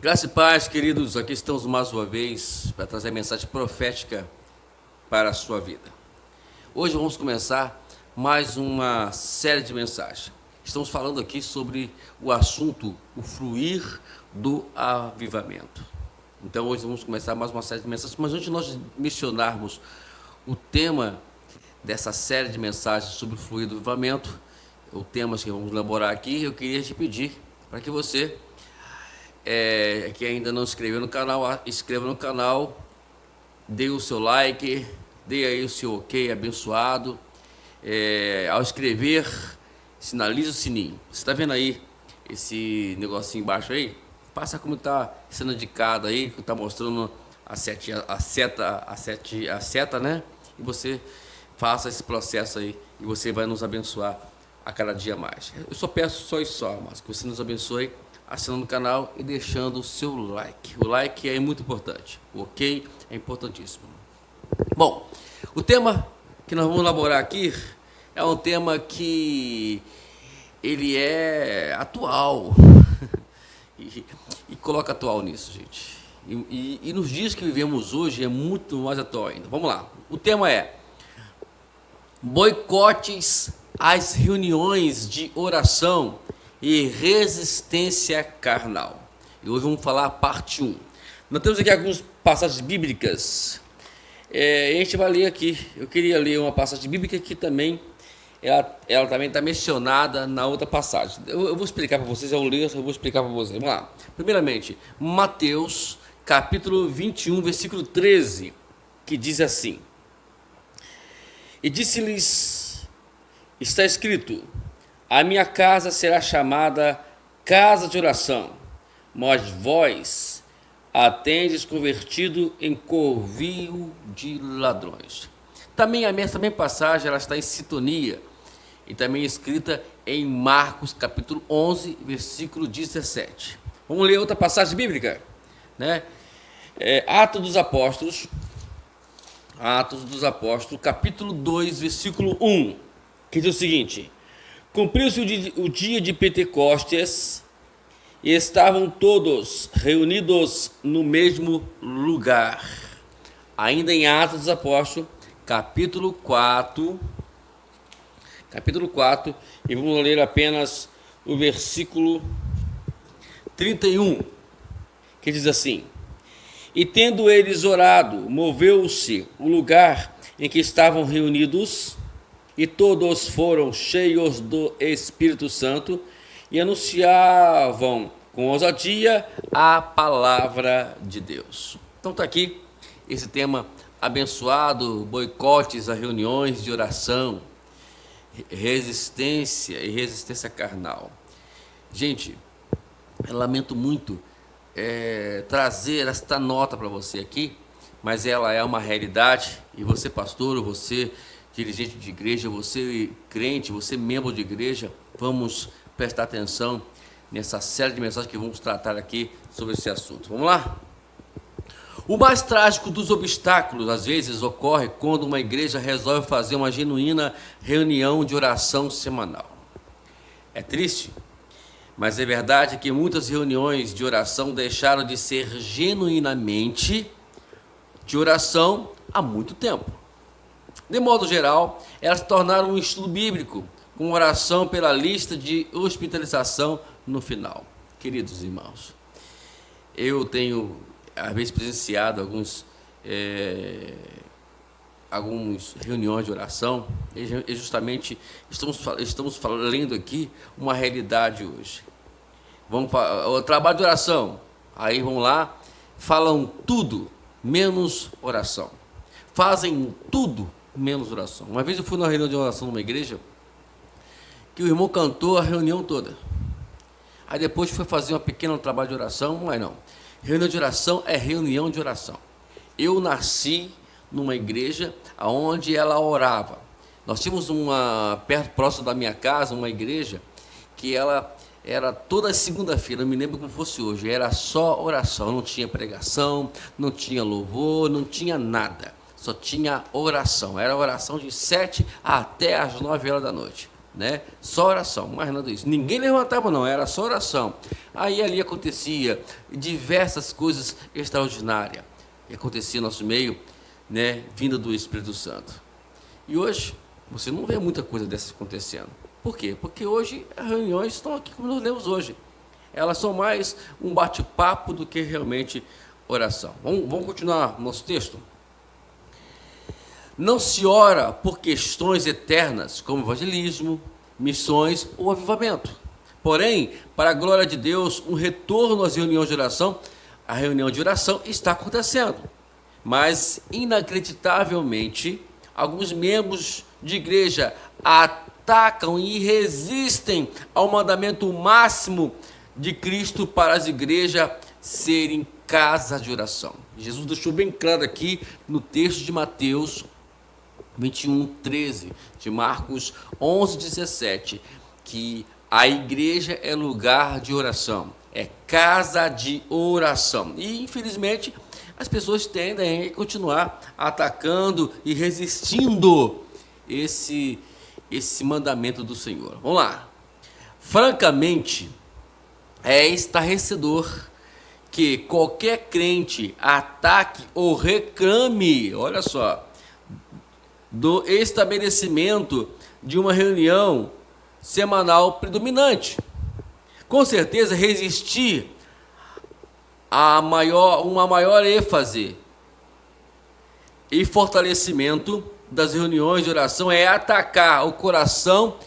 Graça e paz, queridos, aqui estamos mais uma vez para trazer a mensagem profética para a sua vida. Hoje vamos começar mais uma série de mensagens. Estamos falando aqui sobre o assunto, o fluir do avivamento. Então hoje vamos começar mais uma série de mensagens, mas antes de nós mencionarmos o tema dessa série de mensagens sobre o fluir do avivamento, os temas que vamos elaborar aqui, eu queria te pedir para que você que ainda não inscreveu no canal, inscreva no canal, dê o seu like, dê aí o seu ok abençoado. Ao inscrever, sinalize o sininho. Você está vendo aí esse negocinho embaixo aí? Passa como está sendo indicado aí, que está mostrando a seta, né? E você faça esse processo aí e você vai nos abençoar a cada dia mais. Eu só peço só isso só, mas que você nos abençoe assinando o canal e deixando o seu like. O like é muito importante, o ok é importantíssimo. Bom, o tema que nós vamos elaborar aqui é um tema que ele é atual e coloca atual nisso, gente. E nos dias que vivemos hoje é muito mais atual ainda. Vamos lá, o tema é boicotes às reuniões de oração e resistência carnal. E hoje vamos falar a parte 1. Nós temos aqui algumas passagens bíblicas. A gente vai ler aqui. Eu queria ler uma passagem bíblica que também, ela também está mencionada na outra passagem. Eu vou explicar para vocês, eu vou explicar para vocês. Vamos lá. Primeiramente, Mateus, capítulo 21, versículo 13, que diz assim: E disse-lhes, está escrito, a minha casa será chamada casa de oração, mas vós a tendes convertido em covil de ladrões. Também a mesma passagem ela está em sintonia e também escrita em Marcos capítulo 11, versículo 17. Vamos ler outra passagem bíblica, né? Atos dos Apóstolos, capítulo 2, versículo 1, que diz o seguinte: Cumpriu-se o dia de Pentecostes e estavam todos reunidos no mesmo lugar. Ainda em Atos dos Apóstolos, capítulo 4, e vamos ler apenas o versículo 31, que diz assim: E tendo eles orado, moveu-se o lugar em que estavam reunidos, e todos foram cheios do Espírito Santo e anunciavam com ousadia a palavra de Deus. Então está aqui esse tema abençoado, boicotes a reuniões de oração, resistência e resistência carnal. Gente, eu lamento muito trazer esta nota para você aqui, mas ela é uma realidade e você, pastor, você dirigente de igreja, você crente, você membro de igreja, vamos prestar atenção nessa série de mensagens que vamos tratar aqui sobre esse assunto. Vamos lá? O mais trágico dos obstáculos, às vezes, ocorre quando uma igreja resolve fazer uma genuína reunião de oração semanal. É triste, mas é verdade que muitas reuniões de oração deixaram de ser genuinamente de oração há muito tempo. De modo geral, elas se tornaram um estudo bíblico, com oração pela lista de hospitalização no final. Queridos irmãos, eu tenho, às vezes, presenciado algumas reuniões de oração, e justamente estamos lendo aqui uma realidade hoje. Vamos para o trabalho de oração, aí vão lá, falam tudo, menos oração. Fazem tudo, menos oração. Uma vez eu fui numa reunião de oração numa igreja que o irmão cantou a reunião toda. Aí depois foi fazer um pequeno trabalho de oração, mas não. Reunião de oração é reunião de oração. Eu nasci numa igreja onde ela orava. Nós tínhamos próximo da minha casa, uma igreja que ela era toda segunda-feira, eu me lembro como fosse hoje, era só oração, não tinha pregação, não tinha louvor, não tinha nada. Só tinha oração, era oração de 7 até as 9 horas da noite. né? Só oração, mais nada disso. Ninguém levantava, não, era só oração. Aí ali acontecia diversas coisas extraordinárias que acontecia no nosso meio, né? Vinda do Espírito Santo. E hoje você não vê muita coisa dessas acontecendo. Por quê? Porque hoje as reuniões estão aqui como nós lemos hoje. Elas são mais um bate-papo do que realmente oração. Vamos continuar nosso texto? Não se ora por questões eternas, como evangelismo, missões ou avivamento. Porém, para a glória de Deus, um retorno às reuniões de oração, a reunião de oração está acontecendo. Mas, inacreditavelmente, alguns membros de igreja atacam e resistem ao mandamento máximo de Cristo para as igrejas serem casa de oração. Jesus deixou bem claro aqui no texto de Mateus 21:13, de Marcos 11:17, que a igreja é lugar de oração, é casa de oração. E, infelizmente, as pessoas tendem a continuar atacando e resistindo esse mandamento do Senhor. Vamos lá. Francamente, é estarrecedor que qualquer crente ataque ou reclame, olha só, do estabelecimento de uma reunião semanal predominante. Com certeza, resistir a uma maior ênfase e fortalecimento das reuniões de oração é atacar o coração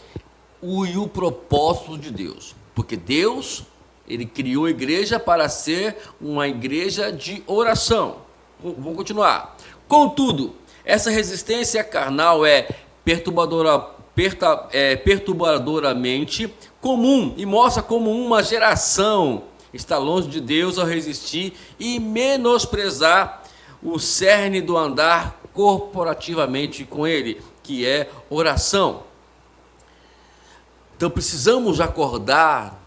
e o propósito de Deus. Porque Deus, Ele criou a igreja para ser uma igreja de oração. Vamos continuar. Contudo, essa resistência carnal é perturbadoramente comum e mostra como uma geração está longe de Deus ao resistir e menosprezar o cerne do andar corporativamente com Ele, que é oração. Então precisamos acordar,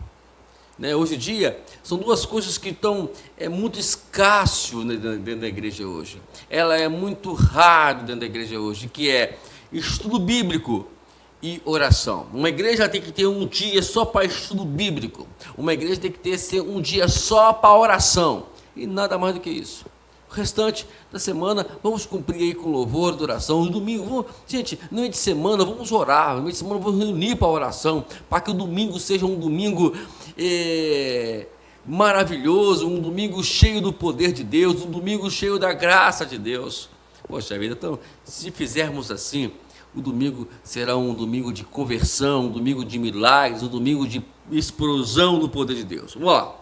né? Hoje em dia, são duas coisas que estão muito escasso dentro da igreja hoje. Ela é muito raro dentro da igreja hoje, que é estudo bíblico e oração. Uma igreja tem que ter um dia só para estudo bíblico. Uma igreja tem que ter um dia só para oração. E nada mais do que isso. O restante da semana, vamos cumprir aí com louvor, adoração. Os domingos, gente, no meio de semana, vamos orar. No meio de semana, vamos reunir para a oração. Para que o domingo seja um domingo maravilhoso, um domingo cheio do poder de Deus, um domingo cheio da graça de Deus. Poxa vida, então, se fizermos assim, o domingo será um domingo de conversão, um domingo de milagres, um domingo de explosão do poder de Deus. Vamos lá.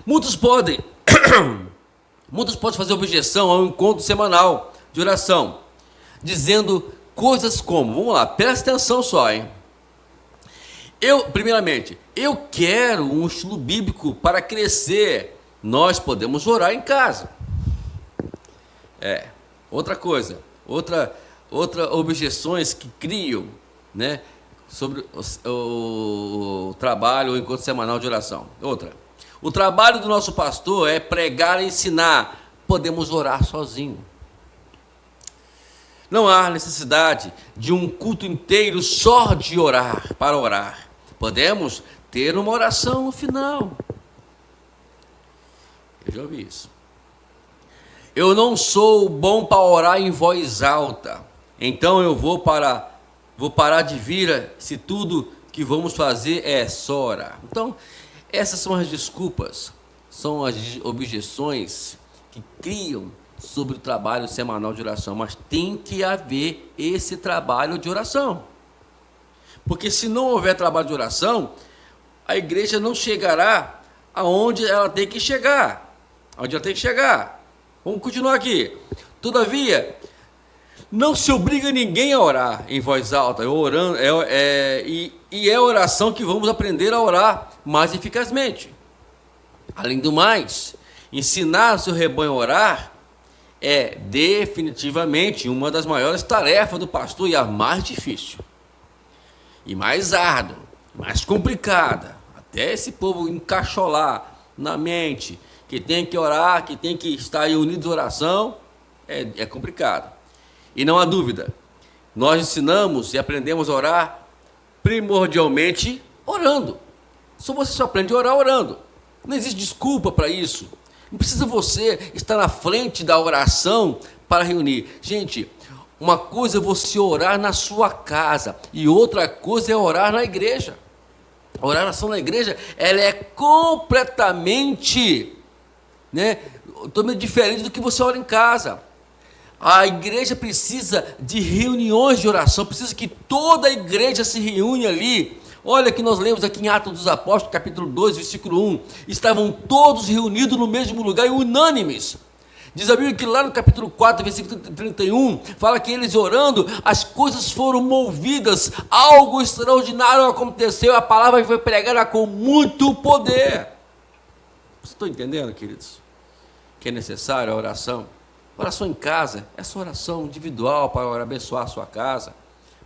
Muitos podem fazer objeção ao encontro semanal de oração, dizendo coisas como, vamos lá, presta atenção só, hein? Primeiramente, eu quero um estudo bíblico para crescer. Nós podemos orar em casa. Outra coisa, outra objeções que criam, né, sobre o trabalho ou encontro semanal de oração. Outra, o trabalho do nosso pastor é pregar e ensinar. Podemos orar sozinho. Não há necessidade de um culto inteiro só de orar, para orar. Podemos ter uma oração no final. Eu já ouvi isso. Eu não sou bom para orar em voz alta. Então eu vou parar de vir se tudo que vamos fazer é só orar. Então, essas são as desculpas, são as objeções que criam sobre o trabalho semanal de oração. Mas tem que haver esse trabalho de oração. Porque se não houver trabalho de oração, a igreja não chegará aonde ela tem que chegar. Onde ela tem que chegar. Vamos continuar aqui. Todavia, não se obriga ninguém a orar em voz alta. E é a oração que vamos aprender a orar mais eficazmente. Além do mais, ensinar o seu rebanho a orar é definitivamente uma das maiores tarefas do pastor e a mais difícil. E mais árdua, mais complicada. Até esse povo encaixolar na mente que tem que orar, que tem que estar unidos em oração, é complicado. E não há dúvida, nós ensinamos e aprendemos a orar primordialmente orando. Você só aprende a orar orando. Não existe desculpa para isso. Não precisa você estar na frente da oração para reunir. Gente, uma coisa é você orar na sua casa e outra coisa é orar na igreja. A oração na igreja, ela é completamente, totalmente diferente do que você ora em casa. A igreja precisa de reuniões de oração, precisa que toda a igreja se reúne ali. Olha que nós lemos aqui em Atos dos Apóstolos, capítulo 2, versículo 1. Estavam todos reunidos no mesmo lugar e unânimes. Diz a Bíblia que lá no capítulo 4, versículo 31, fala que eles orando, as coisas foram movidas, algo extraordinário aconteceu, a palavra foi pregada com muito poder. Vocês estão entendendo, queridos? Que é necessário a oração? Oração em casa, essa oração individual para abençoar a sua casa,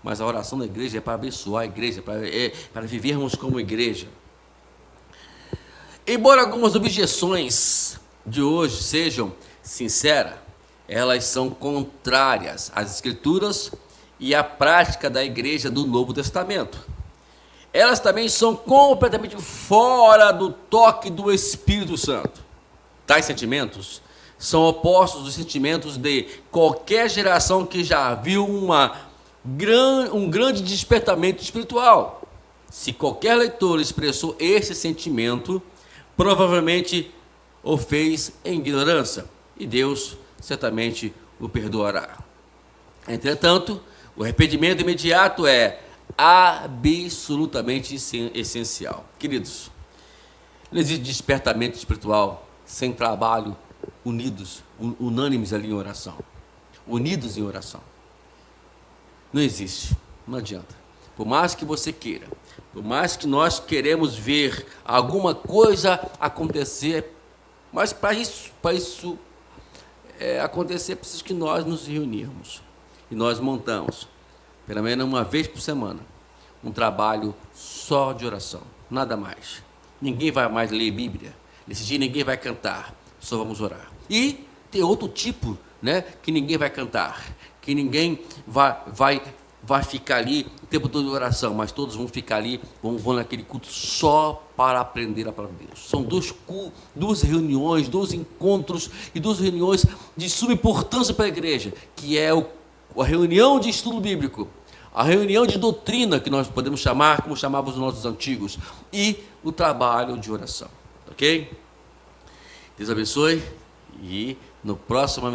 mas a oração da igreja é para abençoar a igreja, para vivermos como igreja. Embora algumas objeções de hoje sejam sinceras, elas são contrárias às Escrituras e à prática da igreja do Novo Testamento. Elas também são completamente fora do toque do Espírito Santo. Tais sentimentos são opostos dos sentimentos de qualquer geração que já viu um grande despertamento espiritual. Se qualquer leitor expressou esse sentimento, provavelmente o fez em ignorância, e Deus certamente o perdoará. Entretanto, o arrependimento imediato é absolutamente essencial. Queridos, não existe despertamento espiritual sem trabalho unidos, unânimes ali em oração. Unidos em oração. Não existe, não adianta. Por mais que você queira, por mais que nós queremos ver alguma coisa acontecer, mas para isso acontecer, precisa que nós nos reunirmos. E nós montamos, pelo menos uma vez por semana, um trabalho só de oração, nada mais. Ninguém vai mais ler Bíblia, nesse dia ninguém vai cantar, só vamos orar. E tem outro tipo, que ninguém vai cantar, que ninguém vai ficar ali o tempo todo de oração, mas todos vão ficar ali, vão naquele culto só para aprender a palavra de Deus. São duas reuniões, 2 encontros e 2 reuniões de suma importância para a igreja, que é a reunião de estudo bíblico, a reunião de doutrina, que nós podemos chamar, como chamavam os nossos antigos, e o trabalho de oração. Ok? Deus abençoe. E no próximo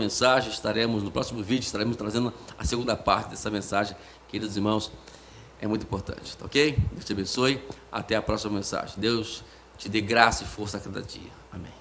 vídeo estaremos trazendo a segunda parte dessa mensagem, queridos irmãos, é muito importante, tá ok? Deus te abençoe, até a próxima mensagem. Deus te dê graça e força a cada dia. Amém.